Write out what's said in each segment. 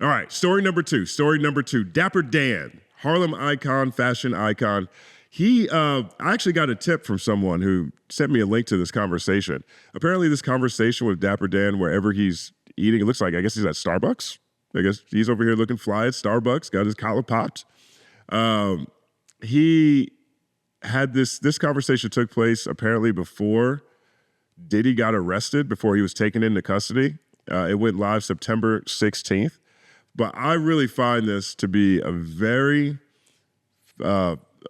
All right, story number two. Dapper Dan, Harlem icon, fashion icon. I actually got a tip from someone who sent me a link to this conversation. Apparently this conversation with Dapper Dan, wherever he's eating, it looks like, I guess he's at Starbucks. I guess he's over here looking fly at Starbucks, got his collar popped. He had this conversation took place apparently before Diddy got arrested, before he was taken into custody. It went live September 16th. But I really find this to be a very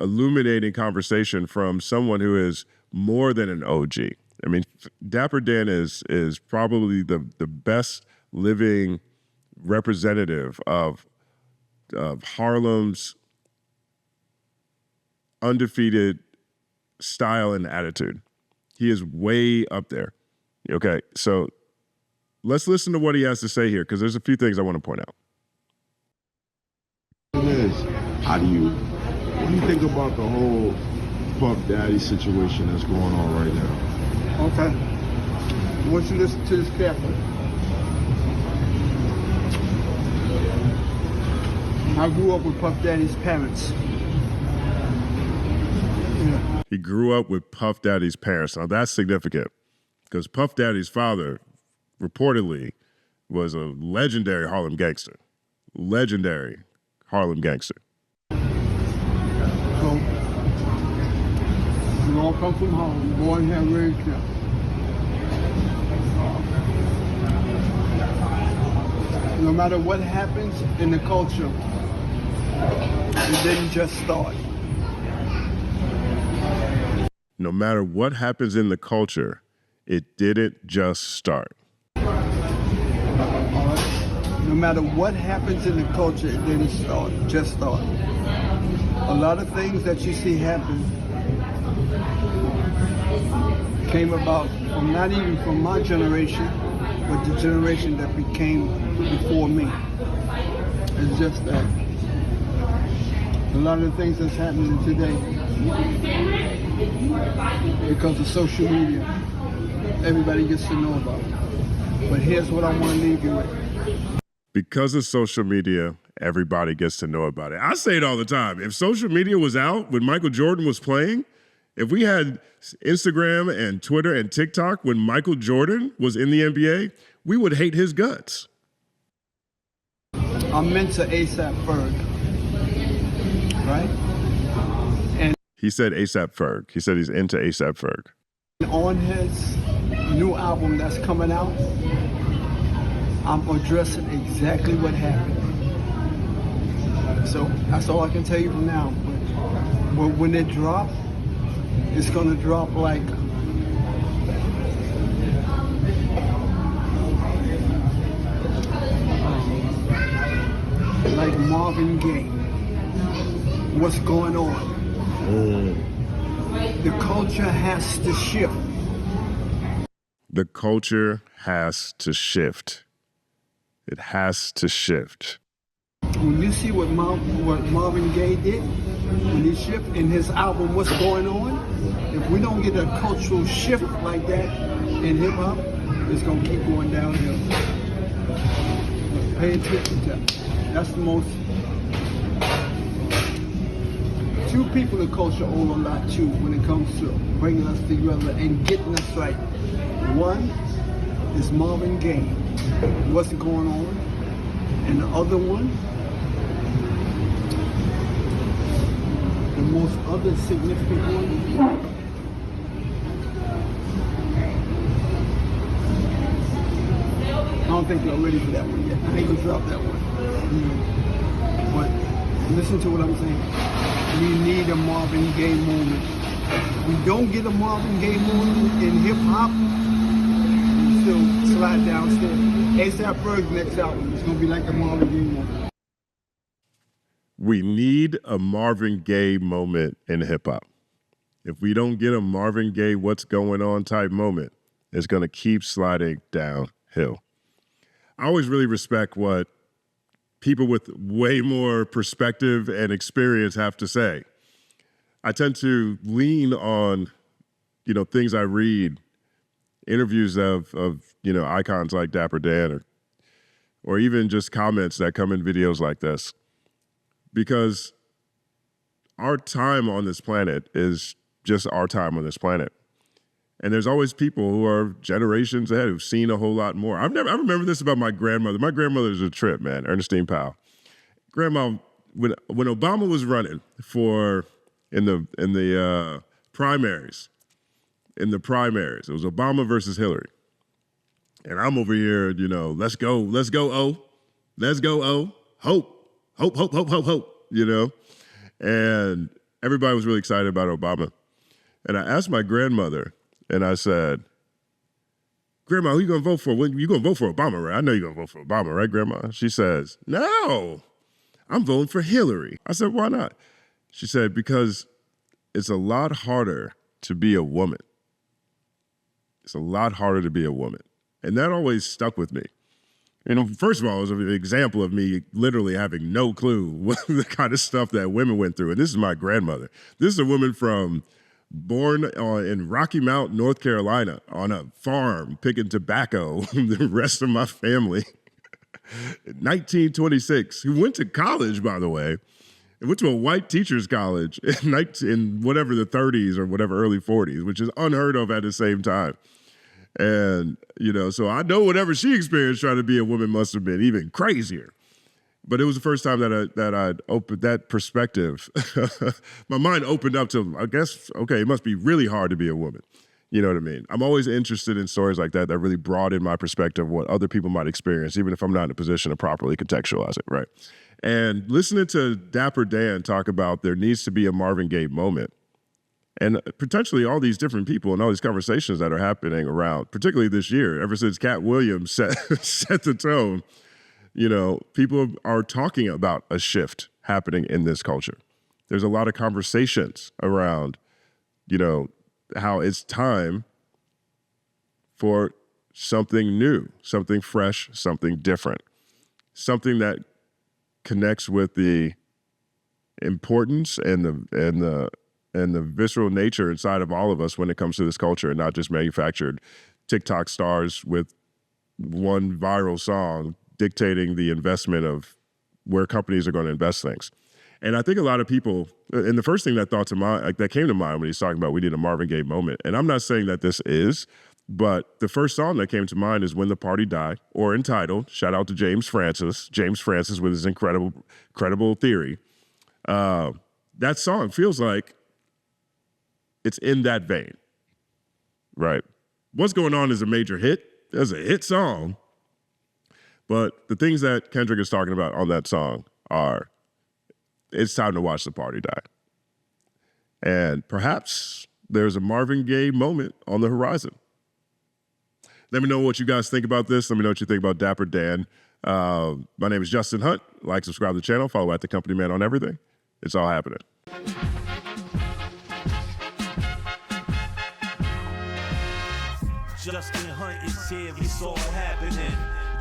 illuminating conversation from someone who is more than an OG. I mean, Dapper Dan is probably the best living representative of Harlem's undefeated style and attitude. He is way up there. Okay, so let's listen to what he has to say here, because there's a few things I want to point out. What do you think about the whole Puff Daddy situation that's going on right now? Okay. I want you to listen to this carefully. I grew up with Puff Daddy's parents. Yeah. He grew up with Puff Daddy's parents. Now that's significant, because Puff Daddy's father reportedly was a legendary Harlem gangster. Legendary Harlem gangster. So, we all come from Harlem, born here, raised here. No matter what happens in the culture, it didn't just start. No matter what happens in the culture, it didn't just start. No matter what happens in the culture, it didn't just start. A lot of things that you see happen came about from not even from my generation, but the generation that became before me. It's just that. A lot of the things that's happening today, because of social media, everybody gets to know about it. But here's what I want to leave you with. Because of social media, everybody gets to know about it. I say it all the time. If social media was out when Michael Jordan was playing, if we had Instagram and Twitter and TikTok when Michael Jordan was in the NBA, we would hate his guts. I'm into A$AP Ferg, right? And he said A$AP Ferg. He said he's into A$AP Ferg. On his new album that's coming out, I'm addressing exactly what happened. So that's all I can tell you for now. But when it drops, it's gonna drop like Marvin Gaye. What's going on? The culture has to shift. The culture has to shift. It has to shift. When you see what Marvin Gaye did, when he shifted in his album, What's Going On, if we don't get a cultural shift like that in hip hop, it's gonna keep going downhill. Pay attention to that. That's the most. Two people in culture owe a lot too when it comes to bringing us together and getting us right. One is Marvin Gaye, What's Going On, and the other one, the most other significant one, I don't think you're ready for that one yet. I ain't gonna drop that one. But listen to what I'm saying. We need a Marvin Gaye moment. We don't get a Marvin Gaye moment in hip hop, we still slide downstairs. A$AP Ferg's next album, it's gonna be like a Marvin Gaye moment. We need a Marvin Gaye moment in hip hop. If we don't get a Marvin Gaye what's going on type moment, it's gonna keep sliding downhill. I always really respect what people with way more perspective and experience have to say. I tend to lean on, things I read, interviews of icons like Dapper Dan or even just comments that come in videos like this. Because our time on this planet is just our time on this planet. And there's always people who are generations ahead who've seen a whole lot more. I remember this about my grandmother. My grandmother's a trip, man, Ernestine Powell. Grandma, when Obama was running in the primaries, it was Obama versus Hillary. And I'm over here, let's go, O. Let's go, O. Hope, And everybody was really excited about Obama. And I asked my grandmother, and I said, Grandma, who you going to vote for? Well, you going to vote for Obama, right? I know you're going to vote for Obama, right, Grandma? She says, no, I'm voting for Hillary. I said, why not? She said, because it's a lot harder to be a woman. It's a lot harder to be a woman. And that always stuck with me. First of all, it was an example of me literally having no clue what the kind of stuff that women went through. And this is my grandmother. This is a woman born in Rocky Mount, North Carolina, on a farm picking tobacco. The rest of my family, 1926, who went to college, by the way. It went to a white teacher's college in whatever the 30s or whatever early 40s, which is unheard of at the same time. And, so I know whatever she experienced trying to be a woman must have been even crazier. But it was the first time that I'd opened that perspective. My mind opened up to, I guess, okay, it must be really hard to be a woman. You know what I mean? I'm always interested in stories like that really broaden my perspective of what other people might experience, even if I'm not in a position to properly contextualize it, right? And listening to Dapper Dan talk about there needs to be a Marvin Gaye moment, and potentially all these different people and all these conversations that are happening around, particularly this year, ever since Cat Williams set the tone, people are talking about a shift happening in this culture. There's a lot of conversations around, how it's time for something new, something fresh, something different, something that connects with the importance and the visceral nature inside of all of us when it comes to this culture, and not just manufactured TikTok stars with one viral song dictating the investment of where companies are going to invest things. And I think a lot of people, and the first thing that came to mind when he's talking about we need a Marvin Gaye moment, and I'm not saying that this is, but the first song that came to mind is When the Party Died, or Entitled. Shout out to James Francis with his incredible theory. That song feels like it's in that vein, right? What's Going On is a major hit. There's a hit song. But the things that Kendrick is talking about on that song are, it's time to watch the party die. And perhaps there's a Marvin Gaye moment on the horizon. Let me know what you guys think about this. Let me know what you think about Dapper Dan. My name is Justin Hunt. Like, subscribe to the channel. Follow at The Company Man on everything. It's all happening. Justin Hunt is here, it's all happening.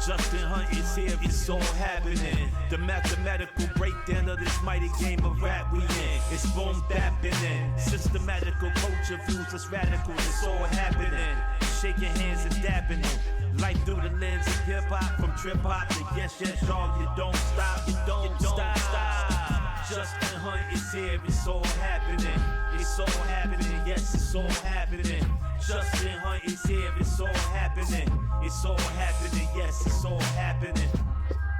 Justin Hunt is here, it's all happening. The mathematical breakdown of this mighty game of rap we in. It's boom bapping. Systematical culture views us radical, it's all happening. Shaking hands and dapping them. Life through the lens of hip hop, from trip hop to yes, y'all, you don't stop, you don't stop. Justin Hunt is here, it's all happening. It's all happening, yes, it's all happening. Justin Hunt is here, it's all happening. It's all happening, yes, it's all happening.